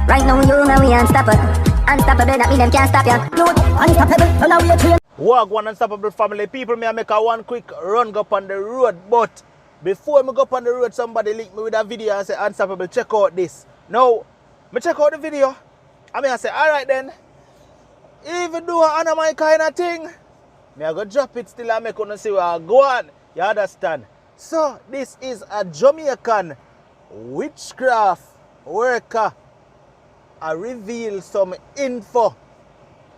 Right now you and we unstoppable. Unstoppable, that mean them can't stop ya. Youth, unstoppable, run away train. Walk one unstoppable family. People may make a one quick run go up on the road. But before me go up on the road, somebody link me with a video and say, Unstoppable, check out this. Now, me check out the video. I say, alright then. Even though I know my kind of thing, me I go drop it still and make you see where I go on. You understand? So, this is a Jamaican witchcraft worker. I reveal some info.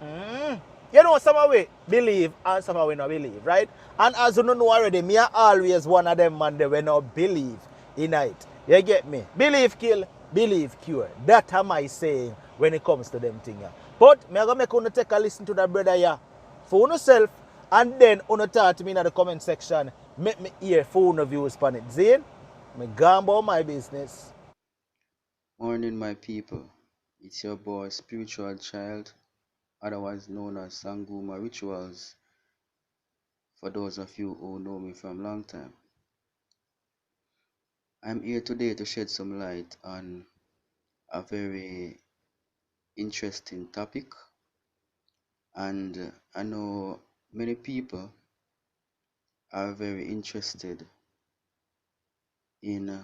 You know, some of we believe and some of we not believe, right? And as you know already, me are always one of them man that we not believe in it. You get me? Believe kill, believe cure. That am I saying when it comes to them things. But me I gonna make you take a listen to that brother here for yourself, and then you talk to me in the comment section. Make me hear for your views on it. Zane, me gone about my business. Morning, my people. It's your boy, Spiritual Child, otherwise known as Sanguma Rituals, for those of you who know me from long time. I'm here today to shed some light on a very interesting topic, and I know many people are very interested in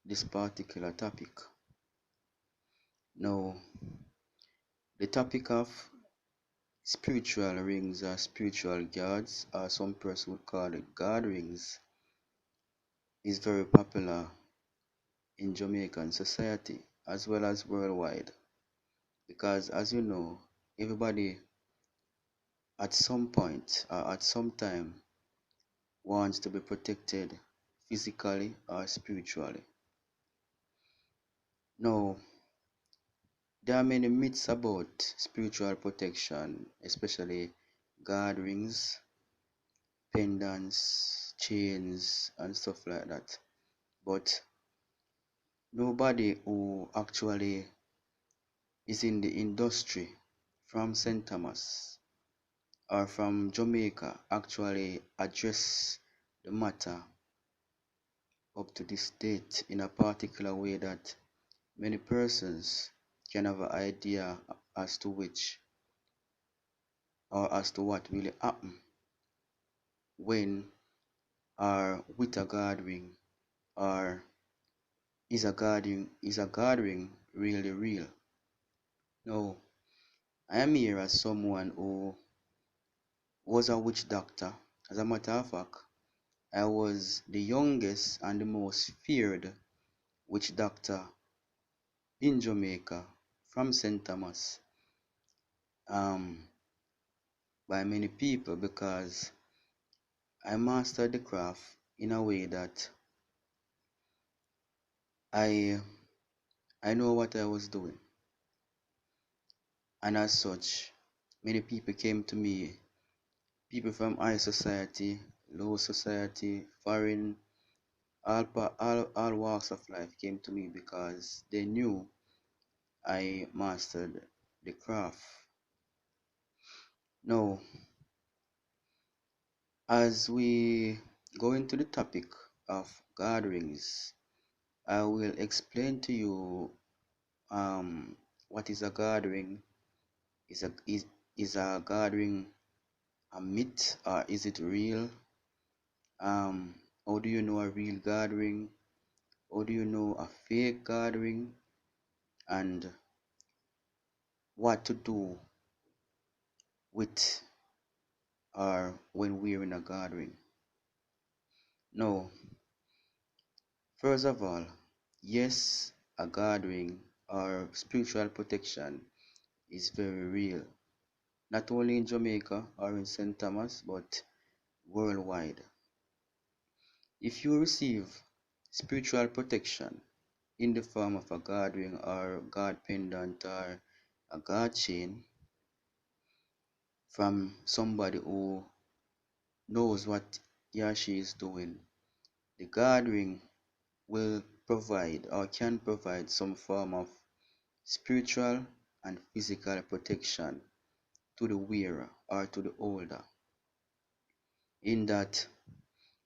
this particular topic. Now, the topic of spiritual rings or spiritual guards, or some person would call it guard rings, is very popular in Jamaican society as well as worldwide, because as you know, everybody at some point or at some time wants to be protected physically or spiritually. Now, there are many myths about spiritual protection, especially guard rings, pendants, chains, and stuff like that. But nobody who actually is in the industry from St. Thomas or from Jamaica actually address the matter up to this date in a particular way that many persons can have an idea as to which or as to what really happen when or with a gathering, or is a gathering really real. Now, I am here as someone who was a witch doctor. As a matter of fact, I was the youngest and the most feared witch doctor in Jamaica from St. Thomas, um, by many people, because I mastered the craft in a way that I I know what I was doing, and as such, many people came to me, people from high society, low society, foreign, all walks of life came to me because they knew I mastered the craft. Now, as we go into the topic of gatherings, I will explain to you what is a gathering. Is a gathering a myth, or is it real? How do you know a real gathering? How do you know a fake gathering? And what to do with or when we're in a gathering. Now, first of all, yes, a gathering or spiritual protection is very real, not only in Jamaica or in St. Thomas, but worldwide. If you receive spiritual protection in the form of a guard ring or guard pendant or a guard chain from somebody who knows what he or she is doing, the guard ring will provide or can provide some form of spiritual and physical protection to the wearer or to the holder, in that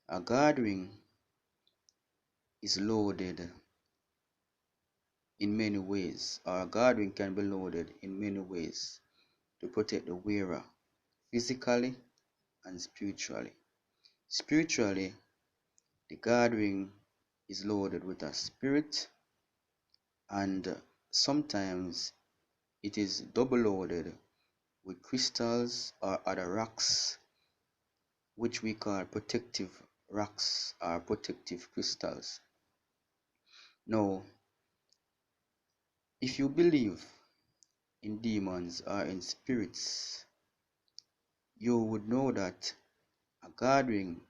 a guard ring is loaded in many ways, or a guard ring can be loaded in many ways to protect the wearer physically and spiritually. Spiritually, the guard ring is loaded with a spirit, and sometimes it is double loaded with crystals or other rocks, which we call protective rocks or protective crystals. Now, if you believe in demons or in spirits, you would know that a guard ring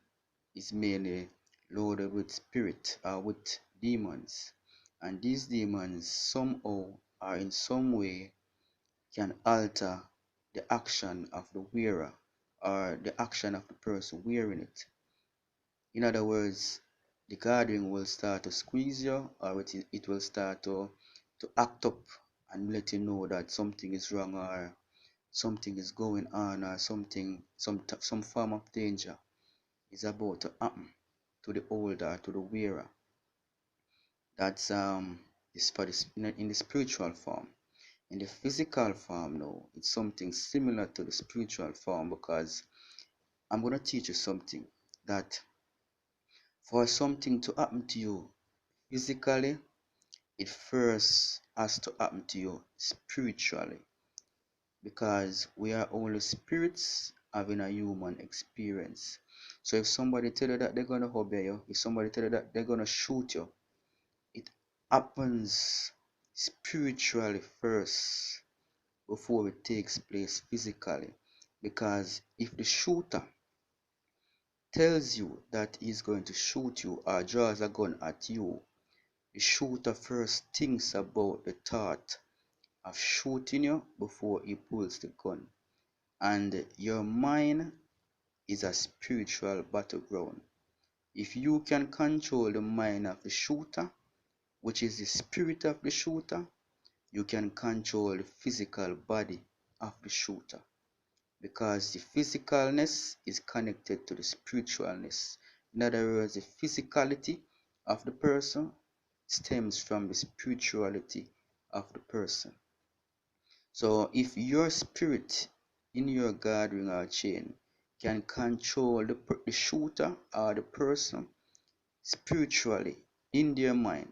is mainly loaded with spirit or with demons, and these demons somehow or in some way can alter the action of the wearer or the action of the person wearing it. In other words, the guard ring will start to squeeze you, or it will start to act up and let you know that something is wrong, or something is going on, or some form of danger is about to happen to the holder, to the wearer. That's is for this in the spiritual form. In the physical form now, it's something similar to the spiritual form, because I'm going to teach you something, that for something to happen to you physically, it first has to happen to you spiritually, because we are only spirits having a human experience. So if somebody tell you that they're going to obey you, if somebody tell you that they're going to shoot you, it happens spiritually first before it takes place physically. Because if the shooter tells you that he's going to shoot you or draws a gun at you, the shooter first thinks about the thought of shooting you before he pulls the gun. And your mind is a spiritual battleground. If you can control the mind of the shooter, which is the spirit of the shooter, you can control the physical body of the shooter, because the physicalness is connected to the spiritualness. In other words, the physicality of the person stems from the spirituality of the person. So if your spirit in your gathering or chain can control the shooter or the person spiritually in their mind,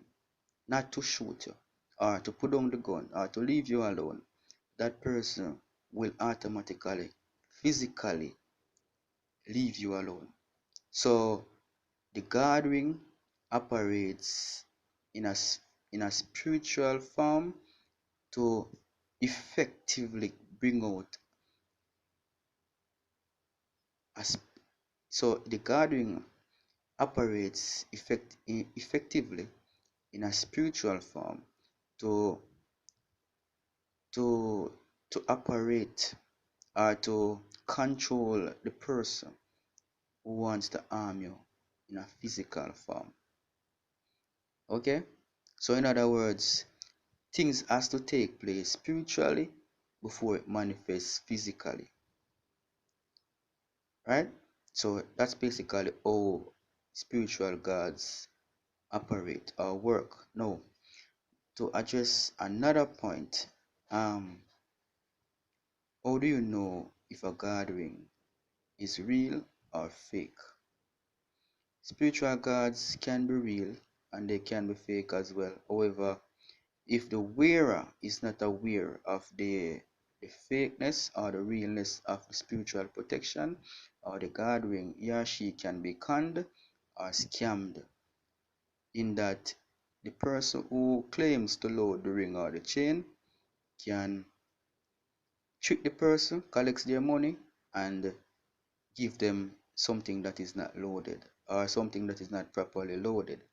not to shoot you or to put down the gun or to leave you alone, that person will automatically, physically leave you alone. So the gathering operates in a spiritual form to effectively bring out a so the gathering operates effectively in a spiritual form to to to operate or to control the person who wants to harm you in a physical form. Okay, so in other words, things has to take place spiritually before it manifests physically, right? So that's basically how spiritual gods operate or work. Now, to address another point, how do you know if a gathering is real or fake? Spiritual gods can be real and they can be fake as well. However, if the wearer is not aware of the fakeness or the realness of the spiritual protection or the gathering, he or she can be conned or scammed, in that the person who claims to load the ring or the chain can trick the person, collects their money, and give them something that is not loaded or something that is not properly loaded.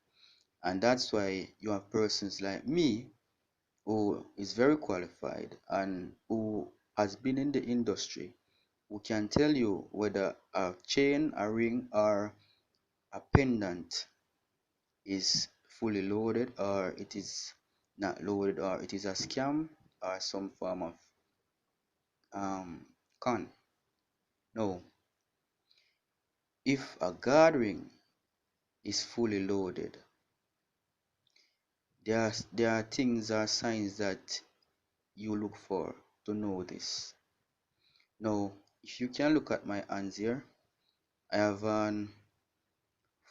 And that's why you have persons like me who is very qualified and who has been in the industry, who can tell you whether a chain, a ring, or a pendant is fully loaded or it is not loaded, or it is a scam or some form of con. No, if a guard ring is fully loaded, there are things or signs that you look for to know this. Now, if you can look at my hands here, I have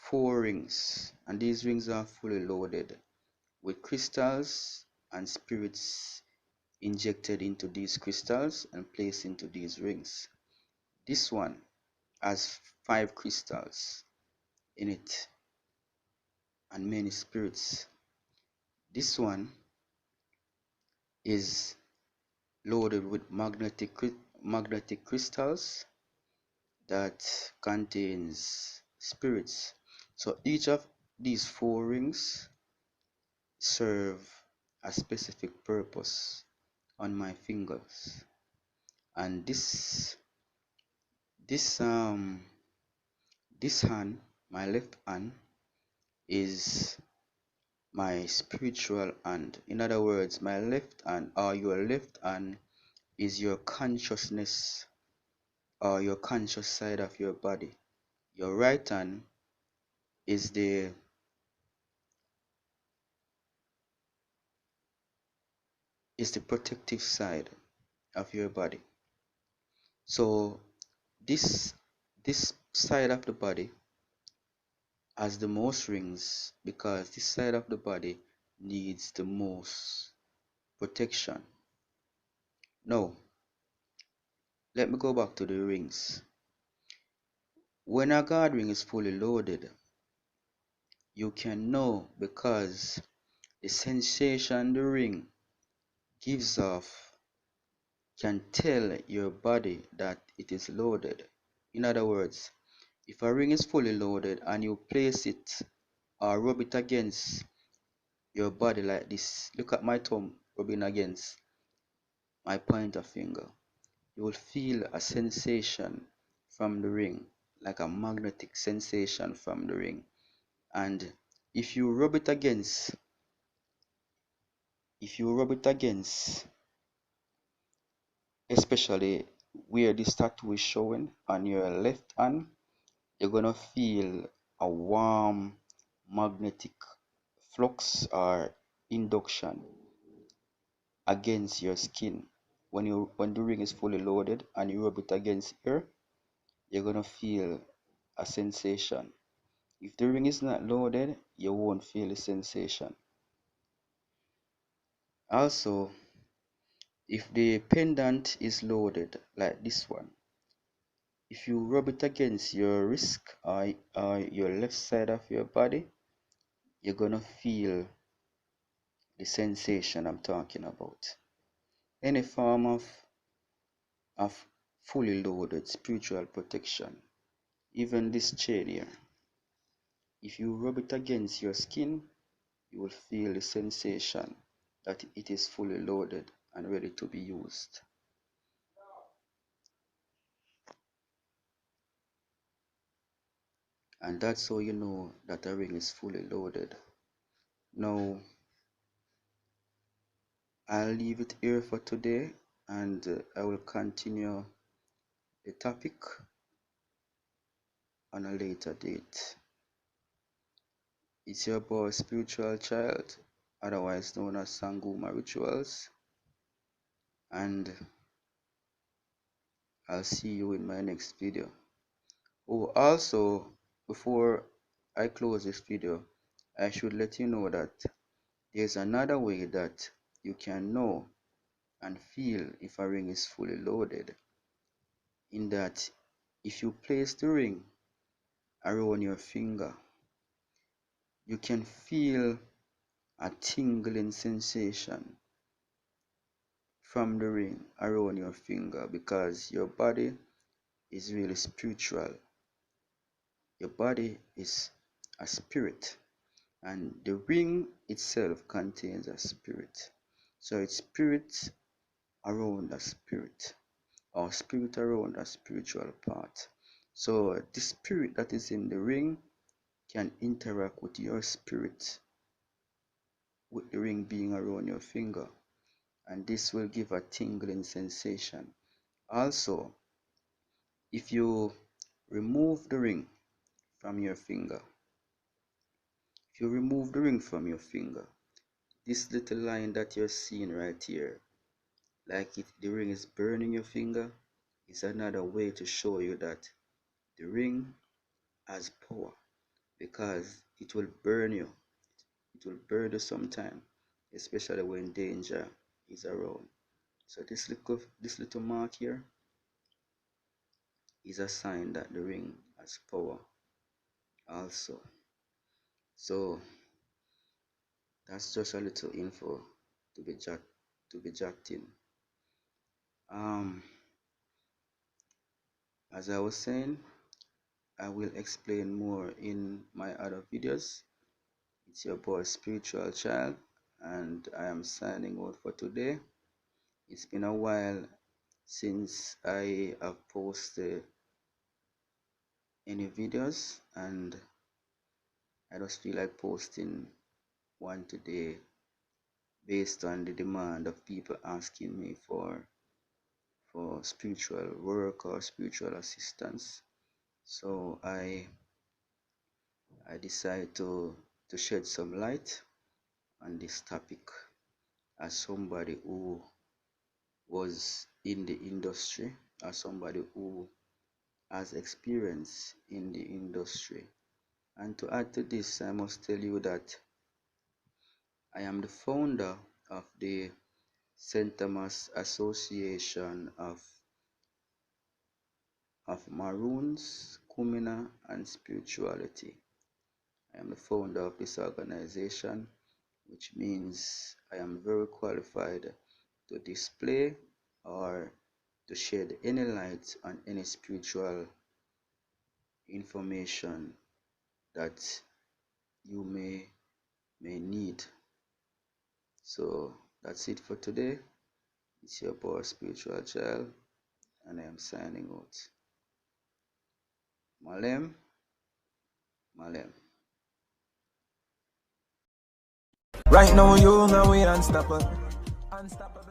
4 rings, and these rings are fully loaded with crystals and spirits injected into these crystals and placed into these rings. This one has 5 crystals in it and many spirits. This one is loaded with magnetic crystals that contains spirits. So each of these 4 rings serve a specific purpose on my fingers, and this um this hand, my left hand, is my spiritual hand. In other words, my left hand, or your left hand, is your consciousness or your conscious side of your body. Your right hand is the protective side of your body. So this this side of the body has the most rings because this side of the body needs the most protection. Now, let me go back to the rings. When a guard ring is fully loaded, you can know because the sensation the ring gives off can tell your body that it is loaded. In other words, if a ring is fully loaded and you place it or rub it against your body like this, look at my thumb rubbing against my pointer finger, you will feel a sensation from the ring, like a magnetic sensation from the ring. And if you rub it against, especially where this tattoo is showing on your left hand, you're gonna feel a warm magnetic flux or induction against your skin. When the ring is fully loaded and you rub it against here, you're gonna feel a sensation. If the ring is not loaded, you won't feel the sensation. Also, if the pendant is loaded like this one, if you rub it against your wrist or your left side of your body, you're gonna feel the sensation I'm talking about. Any form of fully loaded spiritual protection, even this chain here, if you rub it against your skin, you will feel the sensation that it is fully loaded and ready to be used. And that's how you know that a ring is fully loaded. Now, I'll leave it here for today, and I will continue the topic on a later date. It's your boy Spiritual Child, otherwise known as Sanguma Rituals, and I'll see you in my next video. Oh, also, before I close this video, I should let you know that there's another way that you can know and feel if a ring is fully loaded, in that if you place the ring around your finger, you can feel a tingling sensation from the ring around your finger, because your body is really spiritual. Your body is a spirit, and the ring itself contains a spirit. So it's spirit around a spirit, or spirit around a spiritual part. So the spirit that is in the ring can interact with your spirit, with the ring being around your finger, and this will give a tingling sensation. Also, if you remove the ring from your finger, if you remove the ring from your finger, this little line that you're seeing right here, like if the ring is burning your finger, is another way to show you that the ring has power, because it will burn you. It will burn you sometime, especially when danger is around. So this little mark here is a sign that the ring has power also. So that's just a little info to be jotting. As I was saying, I will explain more in my other videos. It's your boy Spiritual Child, and I am signing out for today. It's been a while since I have posted any videos, and I just feel like posting one today based on the demand of people asking me for spiritual work or spiritual assistance. So I decided to shed some light on this topic as somebody who was in the industry, as somebody who has experience in the industry. And to add to this, I must tell you that I am the founder of the St. Thomas Association of Maroons, Kumina, and Spirituality. I am the founder of this organization, which means I am very qualified to display or to shed any light on any spiritual information that you may need. So that's it for today. It's your boy Spiritual Child, and I am signing out. Malem, Malem. Right now, you know we unstoppable. Unstoppable.